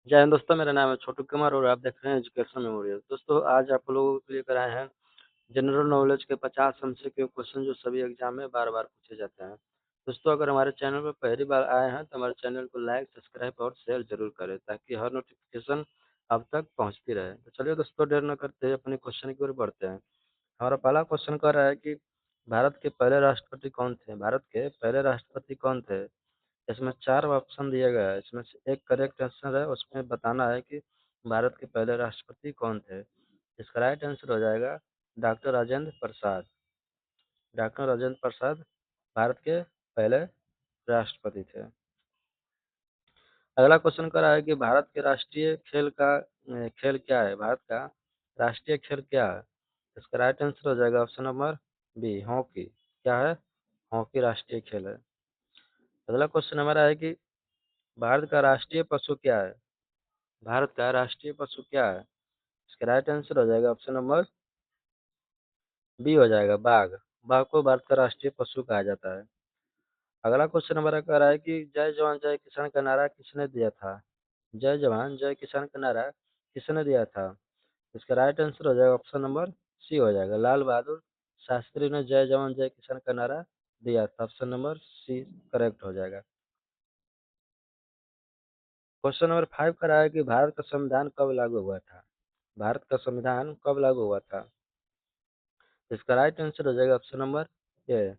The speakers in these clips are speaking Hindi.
जय हिंद दोस्तों, मेरा नाम है छोटू कुमार और आप देख रहे हैं एजुकेशन मेमोरियल। दोस्तों, आज आप लोगों के लिए कराए हैं जनरल नॉलेज के 50 एमसीक्यू क्वेश्चन जो सभी एग्जाम में बार-बार पूछे जाते हैं। दोस्तों, अगर हमारे चैनल पर पहली बार आए हैं तो हमारे चैनल को लाइक, सब्सक्राइब और शेयर जरूर करें ताकि हर नोटिफिकेशन आप तक पहुंचती रहे। तो चलिए दोस्तों, देर न करते हुए अपने क्वेश्चन की ओर बढ़ते हैं। हमारा पहला क्वेश्चन कह रहा है कि भारत के पहले राष्ट्रपति कौन थे? भारत के पहले राष्ट्रपति कौन थे? इसमें 4 ऑप्शन दिया गया है, इसमें से एक करेक्ट आंसर है, उसमें बताना है कि भारत के पहले राष्ट्रपति कौन थे। इसका राइट आंसर हो जाएगा डॉक्टर राजेंद्र प्रसाद। डॉक्टर राजेंद्र प्रसाद भारत के पहले राष्ट्रपति थे। अगला क्वेश्चन कर रहा है कि भारत के राष्ट्रीय खेल क्या है? भारत का राष्ट्रीय खेल क्या है? इसका राइट आंसर हो जाएगा ऑप्शन नंबर बी, हॉकी। क्या है? हॉकी राष्ट्रीय खेल है। अगला क्वेश्चन हमारा है कि भारत का राष्ट्रीय पशु क्या है? भारत का राष्ट्रीय पशु क्या है? इसका राइट आंसर हो जाएगा ऑप्शन नंबर बी हो जाएगा, बाघ। बाघ को भारत का राष्ट्रीय पशु कहा जाता है। अगला क्वेश्चन हमारा कह रहा है कि जय जवान जय किसान का नारा किसने दिया था? जय जवान जय किसान का नारा किसने दिया था? इसका राइट आंसर हो जाएगा ऑप्शन नंबर सी हो जाएगा, लाल बहादुर शास्त्री ने जय जवान जय किसान का नारा दिया था। ऑप्शन नंबर सी करेक्ट हो जाएगा। क्वेश्चन नंबर 5 कह रहा है कि भारत का संविधान कब लागू हुआ था? भारत का संविधान कब लागू हुआ था? इसका राइट आंसर हो जाएगा ऑप्शन नंबर ए,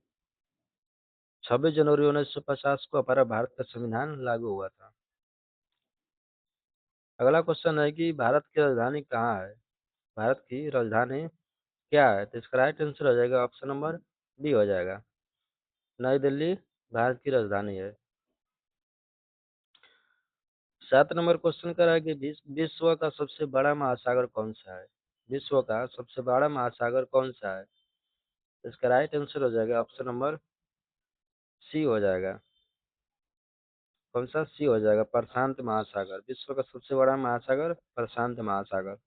26 जनवरी 1950 को हमारा भारत का संविधान लागू हुआ था। अगला क्वेश्चन है कि भारत की राजधानी कहाँ है? भारत की राजधानी क्या है? तो इसका राइट आंसर हो जाएगा ऑप्शन नंबर बी हो जाएगा, नई दिल्ली भारत की राजधानी है। 7 नंबर क्वेश्चन कर रहा है कि विश्व का सबसे बड़ा महासागर कौन सा है? विश्व का सबसे बड़ा महासागर कौन सा है? इसका राइट आंसर हो जाएगा ऑप्शन नंबर सी हो जाएगा। कौन सा? सी हो जाएगा, प्रशांत महासागर। विश्व का सबसे बड़ा महासागर प्रशांत महासागर।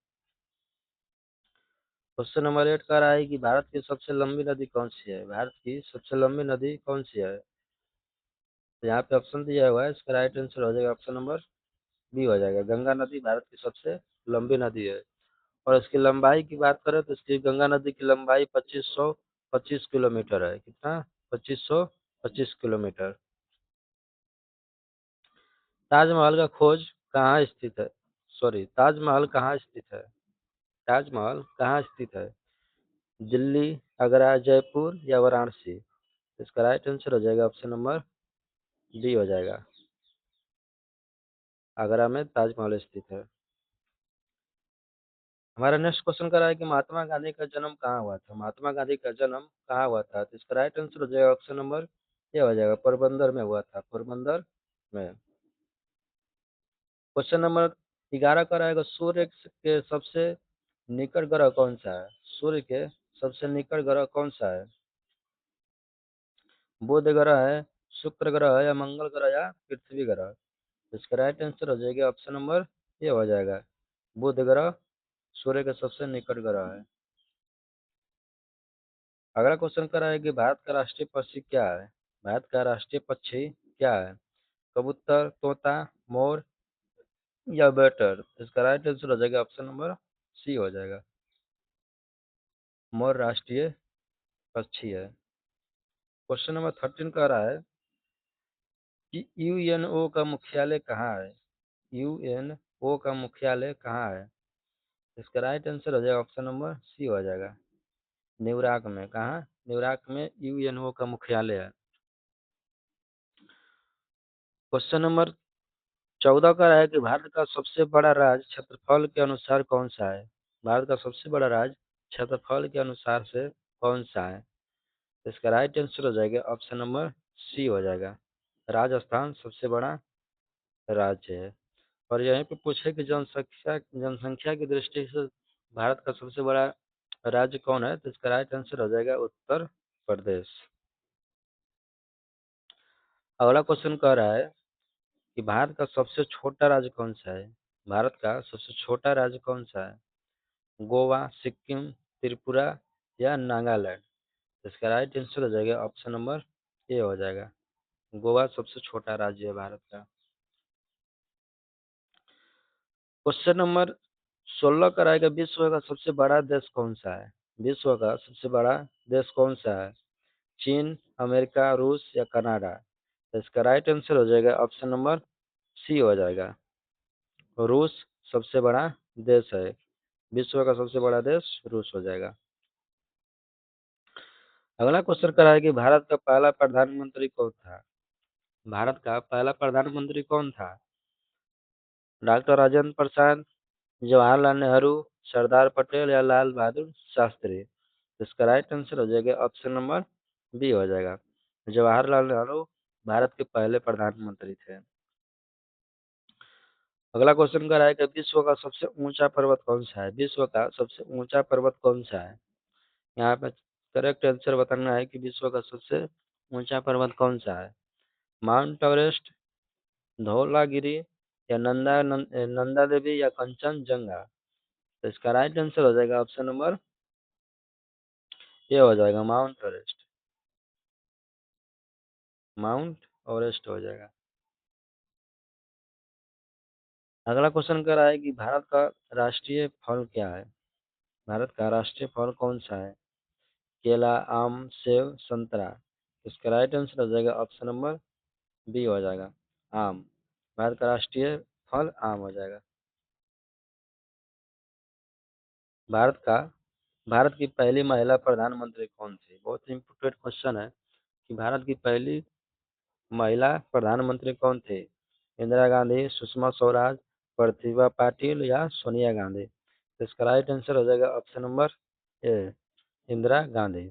क्वेश्चन नंबर 8 कह रहा है कि भारत की सबसे लंबी नदी कौन सी है? भारत की सबसे लंबी नदी कौन सी है? तो यहाँ पे ऑप्शन दिया हुआ है, इसका राइट आंसर हो जाएगा ऑप्शन नंबर बी हो जाएगा, गंगा नदी भारत की सबसे लंबी नदी है। और इसकी लंबाई की बात करें तो इसकी गंगा नदी की लंबाई 2525 किलोमीटर है। कितना? 2525 किलोमीटर। ताजमहल का खोज कहाँ स्थित है? सॉरी, ताजमहल कहाँ स्थित है? ताजमहल कहाँ स्थित है? दिल्ली, आगरा, जयपुर या वाराणसी? इसका राइट आंसर हो जाएगा ऑप्शन नंबर डी हो जाएगा, आगरा में ताजमहल स्थित है। हमारा नेक्स्ट क्वेश्चन कर रहा है कि महात्मा गांधी का जन्म कहाँ हुआ था? महात्मा गांधी का जन्म कहाँ हुआ था? तो इसका राइट आंसर हो जाएगा ऑप्शन नंबर ए हो जाएगा, पोरबंदर में हुआ था, पोरबंदर में। क्वेश्चन नंबर 11 का रहेगा सूर्य के सबसे निकट ग्रह कौन सा है? सूर्य के सबसे निकट ग्रह कौन सा है? बुध ग्रह है, शुक्र ग्रह है या मंगल ग्रह या पृथ्वी ग्रह? इसका राइट आंसर हो जाएगा ऑप्शन नंबर ए हो जाएगा, बुध ग्रह सूर्य के सबसे निकट ग्रह है। अगला क्वेश्चन कर रहा है कि भारत का राष्ट्रीय पक्षी क्या है? भारत का राष्ट्रीय पक्षी क्या है? कबूतर, तोता, मोर या बेटर? इसका राइट आंसर हो जाएगा ऑप्शन नंबर सी हो जाएगा, मोर राष्ट्रीय पक्षी है। क्वेश्चन नंबर 13 कह रहा है कि यूएनओ का मुख्यालय कहाँ है? यूएनओ का मुख्यालय कहाँ है? इसका राइट आंसर हो जाएगा ऑप्शन नंबर सी हो जाएगा, न्यूयॉर्क में। कहाँ? न्यूयॉर्क में यूएनओ का मुख्यालय है। क्वेश्चन नंबर 14 का है कि भारत का सबसे बड़ा राज्य क्षेत्रफल के अनुसार कौन सा है? भारत का सबसे बड़ा राज्य क्षेत्रफल के अनुसार से कौन सा है? इसका राइट आंसर हो जाएगा ऑप्शन नंबर सी हो जाएगा, राजस्थान सबसे बड़ा राज्य है। और यहीं पे पूछे कि जनसंख्या की दृष्टि से भारत का सबसे बड़ा राज्य कौन है? तो इसका राइट आंसर हो जाएगा उत्तर प्रदेश। अगला क्वेश्चन कह रहा है कि भारत का सबसे छोटा राज्य कौन सा है? भारत का सबसे छोटा राज्य कौन सा है? गोवा, सिक्किम, त्रिपुरा या नागालैंड? इसका राइट आंसर हो जाएगा ऑप्शन नंबर ए हो जाएगा, गोवा सबसे छोटा राज्य है भारत का। क्वेश्चन नंबर 16 का रहेगा, विश्व का सबसे बड़ा देश कौन सा है? विश्व का सबसे बड़ा देश कौन सा है? चीन, अमेरिका, रूस या कनाडा? तो इसका राइट आंसर हो जाएगा ऑप्शन नंबर सी हो जाएगा। रूस सबसे बड़ा देश है। विश्व का सबसे बड़ा देश रूस हो जाएगा। अगला क्वेश्चन करा है कि भारत का पहला प्रधानमंत्री कौन था? भारत का पहला प्रधानमंत्री कौन था? डॉक्टर राजेंद्र प्रसाद, जवाहरलाल नेहरू, सरदार पटेल या लाल बहादुर शास्त्री? इसका राइट आंसर हो जाएगा ऑप्शन नंबर बी हो जाएगा। जवाहरलाल नेहरू भारत के पहले प्रधानमंत्री थे। अगला क्वेश्चन का है कि विश्व का सबसे ऊंचा पर्वत कौन सा है? विश्व का सबसे ऊंचा पर्वत कौन सा है? यहाँ पे करेक्ट आंसर बताना है कि विश्व का सबसे ऊंचा पर्वत कौन सा है। माउंट एवरेस्ट, धौलागिरी या नंदा देवी या कंचनजंगा? तो इसका राइट आंसर हो जाएगा ऑप्शन नंबर ये हो जाएगा माउंट एवरेस्ट। माउंट एवरेस्ट हो जाएगा। अगला क्वेश्चन कर रहा है कि भारत का राष्ट्रीय फल क्या है? भारत का राष्ट्रीय फल कौन सा है? केला, आम, सेब, संतरा? इसका राइट आंसर हो जाएगा ऑप्शन नंबर बी हो जाएगा आम। भारत का राष्ट्रीय फल आम हो जाएगा। भारत का भारत की पहली महिला प्रधानमंत्री कौन थी? बहुत इम्पोर्टेंट क्वेश्चन है कि भारत की पहली महिला प्रधानमंत्री कौन थे? इंदिरा गांधी, सुषमा स्वराज, प्रतिभा पाटिल या सोनिया गांधी? तो इसका राइट आंसर हो जाएगा option number A, Indira Gandhi.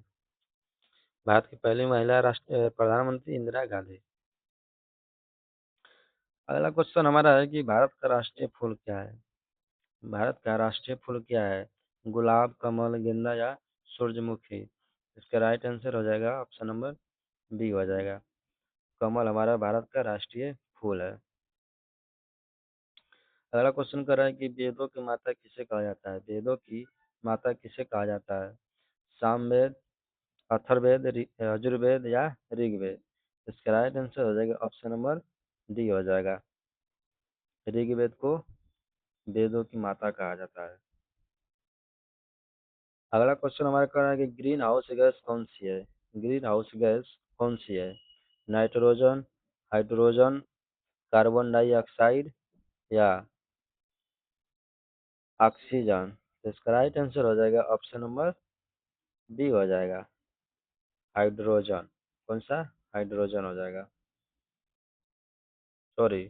Bharat की पहली महिला राष्ट्र प्रधानमंत्री इंदिरा गांधी। अगला क्वेश्चन हमारा है कि भारत का राष्ट्रीय फूल क्या है? भारत का राष्ट्रीय फूल क्या है? गुलाब, कमल, गेंदा या सूरजमुखी? इसका राइट आंसर हो जाएगा ऑप्शन नंबर बी हो जाएगा। कमल हमारा भारत का राष्ट्रीय फूल है। अगला क्वेश्चन कर रहा है कि वेदों की माता किसे कहा जाता है? वेदों की माता किसे कहा जाता है? सामवेद, अथर्ववेद, यजुर्वेद या ऋग्वेद? इसका राइट आंसर हो जाएगा ऑप्शन नंबर डी हो जाएगा। ऋग्वेद को वेदों की माता कहा जाता है। अगला क्वेश्चन हमारा कर रहा है कि ग्रीन हाउस गैस कौन सी है? ग्रीन हाउस गैस कौन सी है? नाइट्रोजन, हाइड्रोजन, कार्बन डाइऑक्साइड या ऑक्सीजन? तो इसका राइट आंसर हो जाएगा ऑप्शन नंबर बी हो जाएगा हाइड्रोजन। कौन सा? हाइड्रोजन हो जाएगा। सॉरी,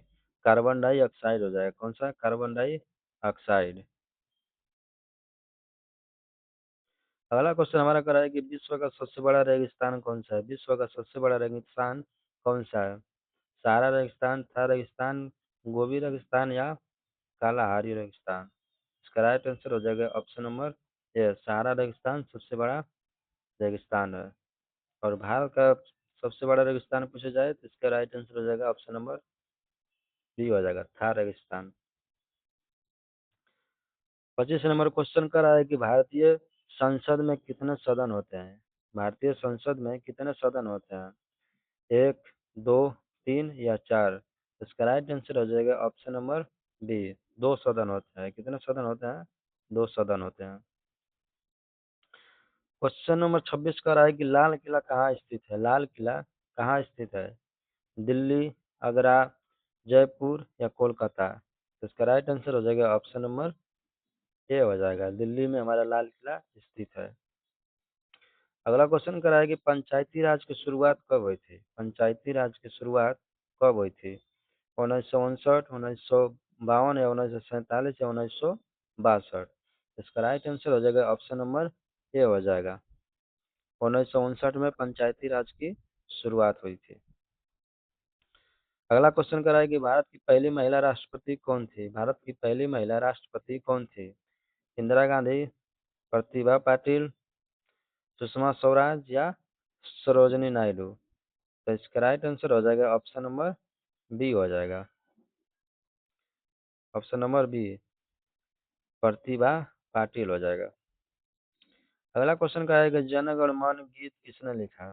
कार्बन डाइऑक्साइड हो जाएगा। कौन सा? Carbon dioxide. अगला क्वेश्चन हमारा करा है कि विश्व का सबसे बड़ा रेगिस्तान कौन सा है? विश्व का सबसे बड़ा रेगिस्तान कौन सा है? सहारा रेगिस्तान, थार रेगिस्तान, गोबी रेगिस्तान या कालाहारी रेगिस्तान? इसका राइट आंसर हो जाएगा ऑप्शन नंबर ए, सहारा रेगिस्तान सबसे बड़ा रेगिस्तान है। और भारत का सबसे बड़ा रेगिस्तान पूछा जाए तो इसका राइट आंसर हो जाएगा ऑप्शन नंबर बी हो जाएगा थार रेगिस्तान। 25 नंबर क्वेश्चन कर रहा है कि भारतीय संसद में कितने सदन होते हैं? भारतीय संसद में कितने सदन होते हैं? एक, दो, तीन या चार? इसका राइट आंसर हो जाएगा ऑप्शन नंबर बी, दो सदन होते हैं। कितने सदन होते हैं? दो सदन होते हैं। क्वेश्चन नंबर 26 का रहा है कि लाल किला कहाँ स्थित है? लाल किला कहाँ स्थित है? दिल्ली, आगरा, जयपुर या कोलकाता? तो इसका राइट आंसर हो जाएगा ऑप्शन नंबर ए हो जाएगा, दिल्ली में हमारा लाल किला स्थित है। अगला क्वेश्चन करा है कि पंचायती राज की शुरुआत कब हुई थी? पंचायती राज की शुरुआत कब हुई थी? 1959, 1952 या 1947 या 1962? इसका राइट आंसर हो जाएगा ऑप्शन नंबर ए हो जाएगा। 1959 में पंचायती राज की शुरुआत हुई थी। अगला क्वेश्चन करा है कि भारत की पहली महिला राष्ट्रपति कौन थी? भारत की पहली महिला राष्ट्रपति कौन थी? इंदिरा गांधी, प्रतिभा पाटिल, सुषमा स्वराज या सरोजनी नायडू? तो इसका राइट आंसर हो जाएगा ऑप्शन नंबर बी हो जाएगा। Option number B, Pratibha Patil हो जाएगा। अगला क्वेश्चन का है कि जन गण मन गीत किसने लिखा?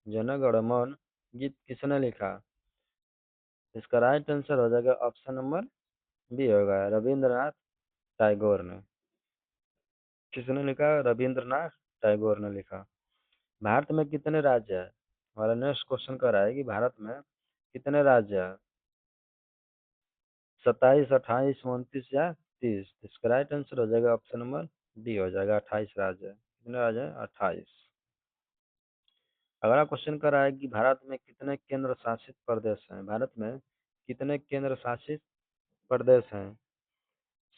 जन गण मन गीत किसने लिखा? इसका राइट आंसर हो जाएगा ऑप्शन नंबर बी होगा रविंद्रनाथ टैगोर ने। किसने लिखा? रविंद्रनाथ टैगोर ने लिखा। भारत में कितने राज्य है? हमारा नेक्स्ट क्वेश्चन कर रहा है कि भारत में कितने राज्य है? 27, 28, 29 या 30? इसका राइट आंसर हो जाएगा ऑप्शन नंबर डी हो जाएगा 28 राज्य है। कितने राज्य है? 28। अगला क्वेश्चन कर रहा है कि भारत में कितने केंद्र शासित प्रदेश हैं? भारत में कितने केंद्र शासित प्रदेश हैं?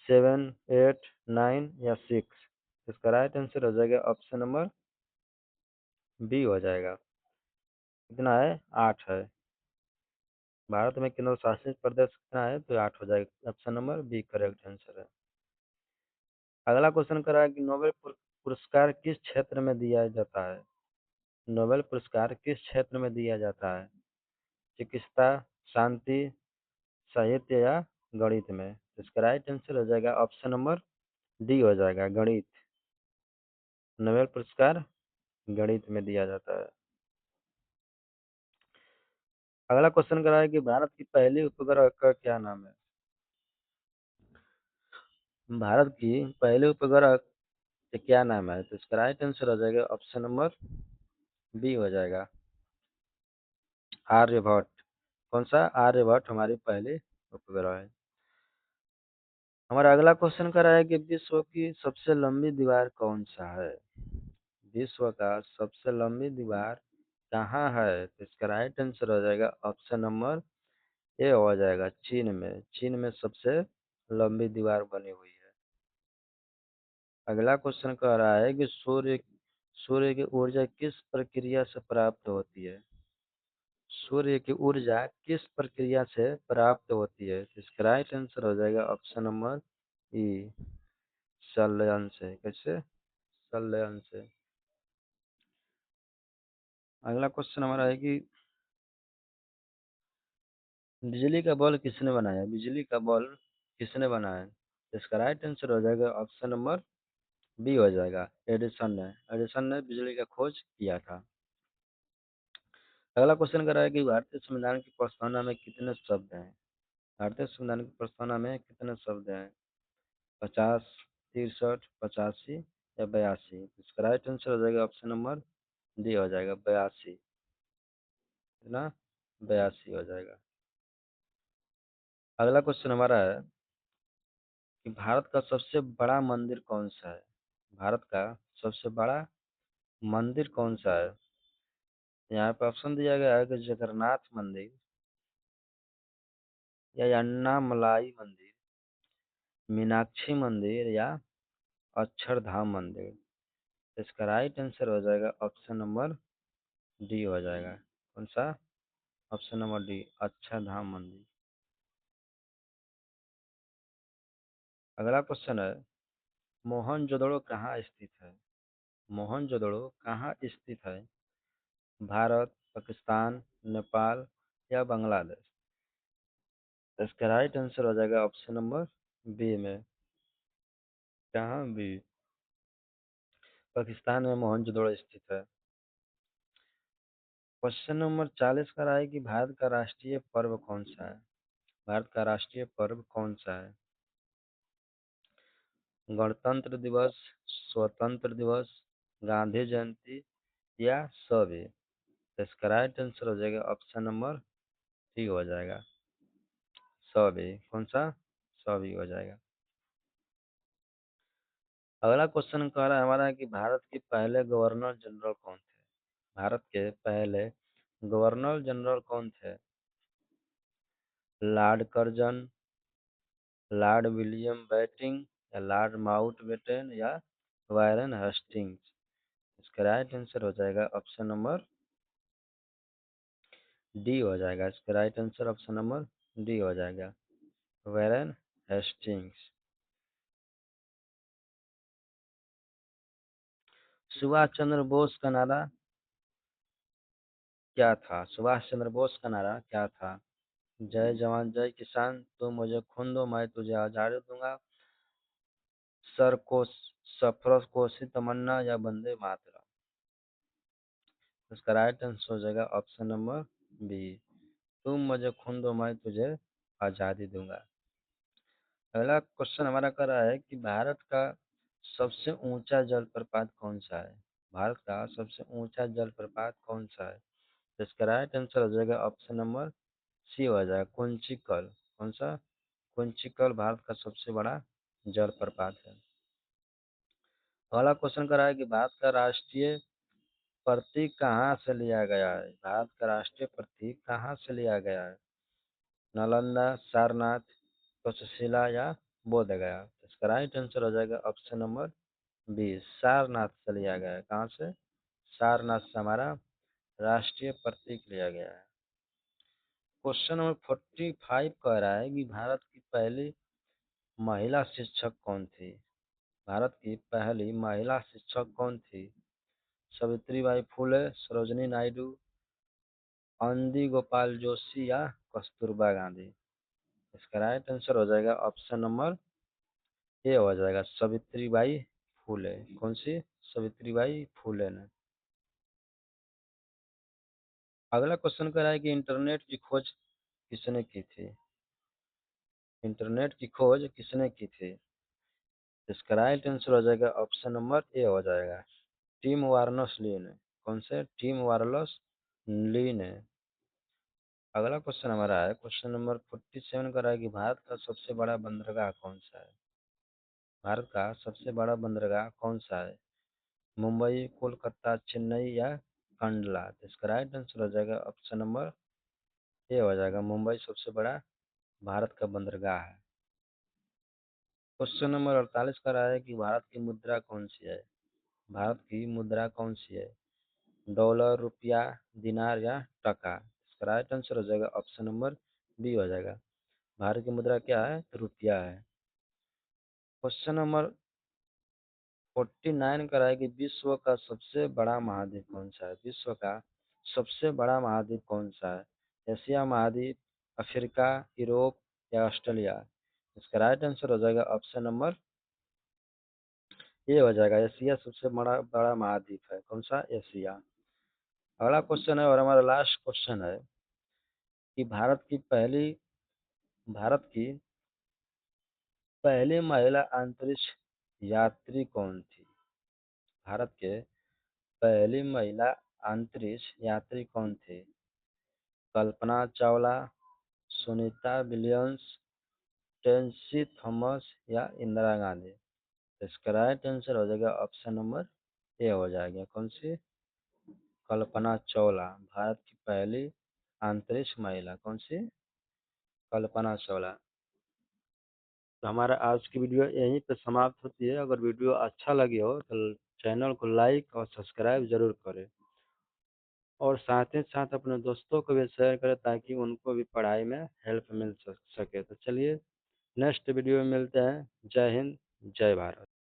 7, 8, 9 या 6? इसका राइट आंसर हो जाएगा ऑप्शन नंबर बी हो जाएगा। कितना है? 8 है। भारत में केंद्र शासित प्रदेश कितना है? तो 8 हो जाएगा। Option number B correct answer है। अगला क्वेश्चन कर रहा है कि नोबेल पुरस्कार किस क्षेत्र में दिया जाता है? नोबेल पुरस्कार किस क्षेत्र में दिया जाता है? चिकित्सा, शांति, साहित्य या गणित में? तो इसका राइट आंसर हो जाएगा ऑप्शन नंबर डी हो जाएगा गणित। नोबेल पुरस्कार गणित में दिया जाता है। अगला क्वेश्चन कर रहा है कि भारत की पहली उपग्रह का क्या नाम है? भारत की पहली उपग्रह का क्या नाम है? तो इसका राइट आंसर हो जाएगा ऑप्शन नंबर बी हो जाएगा आर्यभट्ट। कौन सा? आर्यभट्ट हमारी पहली उपग्रह है। हमारा अगला क्वेश्चन कर रहा है कि विश्व की सबसे लंबी दीवार कौन सा है? विश्व का सबसे लंबी दीवार कहाँ है? तो इसका राइट आंसर हो जाएगा ऑप्शन नंबर ए हो जाएगा चीन में। चीन में सबसे लंबी दीवार बनी हुई है। अगला क्वेश्चन कह रहा है कि सूर्य की ऊर्जा किस प्रक्रिया से प्राप्त होती है? सूर्य की ऊर्जा किस प्रक्रिया से प्राप्त होती है? तो इसका राइट आंसर हो जाएगा ऑप्शन नंबर ई संलयन से। कैसे? संलयन से। अगला क्वेश्चन हमारा है कि बिजली का बल्ब किसने बनाया? बिजली का बल्ब किसने बनाया? तो इसका राइट आंसर हो जाएगा ऑप्शन नंबर बी हो जाएगा एडिसन ने। एडिसन ने बिजली का खोज किया था। अगला क्वेश्चन कर रहा है कि भारतीय संविधान की प्रस्तावना में कितने शब्द हैं? भारतीय संविधान की प्रस्तावना में कितने शब्द हैं? 50, 63, 85 या 82? इसका राइट आंसर हो जाएगा ऑप्शन नंबर डी हो जाएगा 82। है ना? 82 हो जाएगा। अगला क्वेश्चन हमारा है कि भारत का सबसे बड़ा मंदिर कौन सा है? भारत का सबसे बड़ा मंदिर कौन सा है? यहाँ पे ऑप्शन दिया गया है कि जगन्नाथ मंदिर या अन्नामलाई मंदिर, मीनाक्षी मंदिर या अक्षरधाम मंदिर। इसका राइट आंसर हो जाएगा ऑप्शन नंबर डी हो जाएगा। कौन सा? ऑप्शन नंबर डी अक्षरधाम मंदिर। अगला क्वेश्चन है मोहनजोदड़ो कहाँ स्थित है? मोहनजोदड़ो कहाँ स्थित है? भारत, पाकिस्तान, नेपाल या बांग्लादेश? इसका राइट आंसर हो जाएगा ऑप्शन नंबर बी में। कहाँ? बी पाकिस्तान में मोहनजोदड़ो स्थित है। क्वेश्चन नंबर 40 का रहा है कि भारत का राष्ट्रीय पर्व कौन सा है? भारत का राष्ट्रीय पर्व कौन सा है? गणतंत्र दिवस, स्वतंत्र दिवस, गांधी जयंती या सभी? तो इसका राइट आंसर हो जाएगा ऑप्शन नंबर सी हो जाएगा सभी। कौन सा? सभी हो जाएगा। अगला क्वेश्चन कह रहा है हमारा कि भारत के पहले गवर्नर जनरल कौन थे? भारत के पहले गवर्नर जनरल कौन थे? Lord Curzon, Lord William Bentinck या लॉर्ड माउंटबेटन या वारेन हेस्टिंग्स? इसका राइट आंसर हो जाएगा ऑप्शन नंबर डी हो जाएगा। इसका right answer option number D हो जाएगा वारेन हेस्टिंग्स। सुभाष चंद्र बोस का नारा क्या था? सुभाष चंद्र बोस का नारा क्या था? जय जवान जय किसान, तुम मुझे खून दो मैं तुझे आजादी दूंगा, सर को सरफरोशी तमन्ना या वंदे मातरम? इसका राइट आंसर हो जाएगा ऑप्शन नंबर बी तुम मुझे खून दो मैं तुझे आजादी दूंगा। अगला क्वेश्चन हमारा कर रहा है कि भारत का सबसे ऊंचा जलप्रपात कौन सा है। भारत का सबसे ऊंचा जलप्रपात कौन सा है। तो इसका राइट आंसर हो जाएगा ऑप्शन नंबर सी हो जाएगा कुंचिकल। कौन सा? कुंचिकल भारत का सबसे बड़ा जलप्रपात है। अगला क्वेश्चन कर रहा है कि भारत का राष्ट्रीय प्रतीक कहाँ से लिया गया है। भारत का राष्ट्रीय प्रतीक कहाँ से लिया गया है। नालंदा, सारनाथ, तक्षशिला या बोध गया। इसका राइट आंसर हो जाएगा ऑप्शन नंबर बी, सारनाथ से लिया गया है। कहाँ से? सारनाथ से हमारा राष्ट्रीय प्रतीक लिया गया है। क्वेश्चन नंबर 45 कह रहा है कि भारत की पहली महिला शिक्षक कौन थी। भारत की पहली महिला शिक्षक कौन थी। सावित्रीबाई फुले, सरोजिनी नायडू, अंदी गोपाल जोशी या कस्तूरबा गांधी। इसका राइट आंसर हो जाएगा ऑप्शन नंबर ए हो जाएगा सावित्रीबाई फुले। कौन सी? सावित्रीबाई फुले ने। अगला क्वेश्चन कर रहा है कि इंटरनेट की खोज किसने की थी। इंटरनेट की खोज किसने की थी। इसका राइट आंसर हो जाएगा ऑप्शन नंबर ए हो जाएगा टिम वार्नर्स ली ने। कौन से? टिम वार्नर्स ली ने। अगला क्वेश्चन हमारा है क्वेश्चन नंबर 47 का है कि भारत का सबसे बड़ा बंदरगाह कौन सा है। भारत का सबसे बड़ा बंदरगाह कौन सा है। मुंबई, कोलकाता, चेन्नई या कंडला। तो इसका राइट आंसर हो जाएगा ऑप्शन नंबर ए हो जाएगा मुंबई सबसे बड़ा भारत का बंदरगाह है। क्वेश्चन नंबर 48 का रहा है कि भारत की मुद्रा कौन सी है। भारत की मुद्रा कौन सी है। डॉलर, रुपया, दिनार या टका। इसका राइट आंसर हो जाएगा ऑप्शन नंबर बी हो जाएगा भारत की मुद्रा क्या है। तो रुपया है। क्वेश्चन नंबर 49 का है कि विश्व का सबसे बड़ा महाद्वीप कौन सा है। विश्व का सबसे बड़ा महाद्वीप कौन सा है। एशिया महाद्वीप, अफ्रीका, यूरोप या ऑस्ट्रेलिया। इसका राइट आंसर हो जाएगा ऑप्शन नंबर ए हो जाएगा एशिया सबसे बड़ा बड़ा महाद्वीप है। कौन सा? एशिया। अगला क्वेश्चन है और हमारा लास्ट क्वेश्चन है कि भारत की पहली महिला अंतरिक्ष यात्री कौन थी। भारत के पहली महिला अंतरिक्ष यात्री कौन थे। कल्पना चावला, सुनीता विलियम्स, टेंसी थॉमस या इंदिरा गांधी। इसका राइट आंसर हो जाएगा ऑप्शन नंबर ए हो जाएगा। कौन सी? कल्पना चावला भारत की पहली अंतरिक्ष महिला। कौन सी? कल्पना चावला। तो हमारा आज की वीडियो यहीं पे समाप्त होती है। अगर वीडियो अच्छा लगी हो तो चैनल को लाइक और सब्सक्राइब जरूर करें और साथ ही साथ अपने दोस्तों को भी शेयर करें ताकि उनको भी पढ़ाई में हेल्प मिल सके। तो चलिए नेक्स्ट वीडियो में मिलते हैं। जय हिंद, जय भारत।